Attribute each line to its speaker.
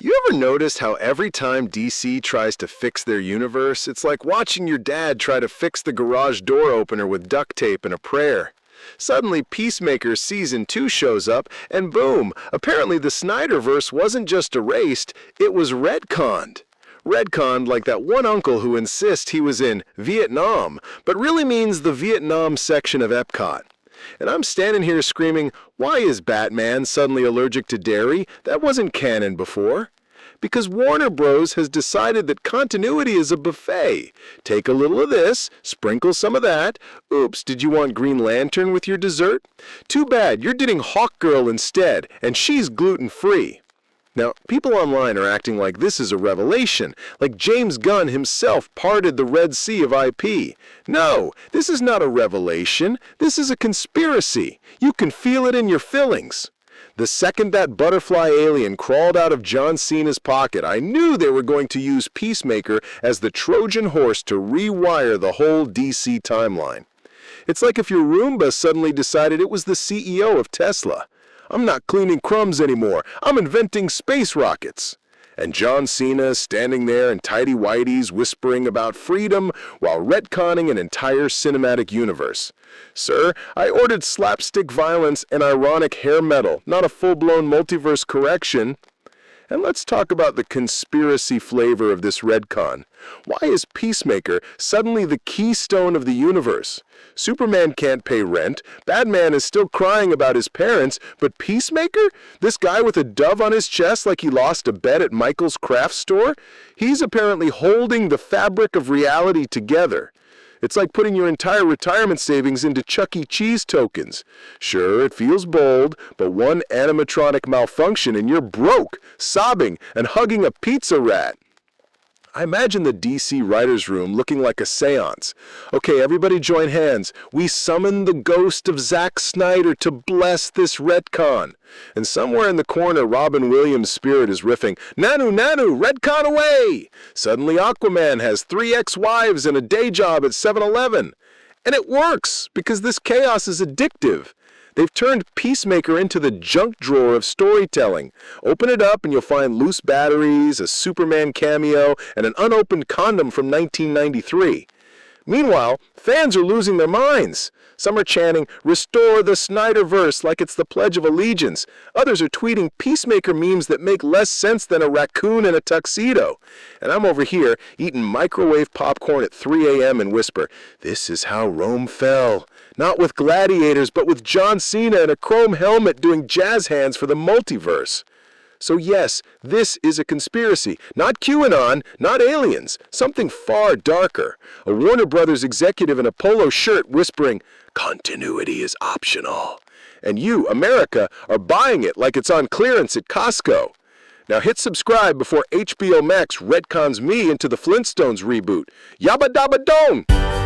Speaker 1: You ever noticed how every time DC tries to fix their universe, it's like watching your dad try to fix the garage door opener with duct tape and a prayer? Suddenly, Peacemaker Season 2 shows up, and boom, apparently the Snyderverse wasn't just erased, it was retconned. Retconned like that one uncle who insists he was in Vietnam, but really means the Vietnam section of Epcot. And I'm standing here screaming, why is Batman suddenly allergic to dairy? That wasn't canon before. Because Warner Bros. Has decided that continuity is a buffet. Take a little of this, sprinkle some of that. Oops, did you want Green Lantern with your dessert? Too bad, you're getting Hawkgirl instead, and she's gluten-free. Now, people online are acting like this is a revelation, like James Gunn himself parted the Red Sea of IP. No, this is not a revelation. This is a conspiracy. You can feel it in your fillings. The second that butterfly alien crawled out of John Cena's pocket, I knew they were going to use Peacemaker as the Trojan horse to rewire the whole DC timeline. It's like if your Roomba suddenly decided it was the CEO of Tesla. I'm not cleaning crumbs anymore. I'm inventing space rockets. And John Cena standing there in tidy whities whispering about freedom while retconning an entire cinematic universe. Sir, I ordered slapstick violence and ironic hair metal, not a full-blown multiverse correction. And let's talk about the conspiracy flavor of this retcon. Why is Peacemaker suddenly the keystone of the universe? Superman can't pay rent, Batman is still crying about his parents, but Peacemaker? This guy with a dove on his chest like he lost a bet at Michael's craft store? He's apparently holding the fabric of reality together. It's like putting your entire retirement savings into Chuck E. Cheese tokens. Sure, it feels bold, but one animatronic malfunction and you're broke, sobbing, and hugging a pizza rat. I imagine the DC writer's room looking like a seance. Okay, everybody join hands. We summon the ghost of Zack Snyder to bless this retcon. And somewhere in the corner, Robin Williams' spirit is riffing, Nanu, Nanu, retcon away! Suddenly Aquaman has 3 ex-wives and a day job at 7-Eleven. And it works, because this chaos is addictive. They've turned Peacemaker into the junk drawer of storytelling. Open it up and you'll find loose batteries, a Superman cameo, and an unopened condom from 1993. Meanwhile, fans are losing their minds. Some are chanting, restore the Snyderverse like it's the Pledge of Allegiance. Others are tweeting Peacemaker memes that make less sense than a raccoon in a tuxedo. And I'm over here eating microwave popcorn at 3 a.m. and whisper, this is how Rome fell. Not with gladiators, but with John Cena in a chrome helmet doing jazz hands for the multiverse. So yes, this is a conspiracy. Not QAnon, not aliens. Something far darker. A Warner Brothers executive in a polo shirt whispering, continuity is optional. And you, America, are buying it like it's on clearance at Costco. Now hit subscribe before HBO Max retcons me into the Flintstones reboot. Yabba dabba dong!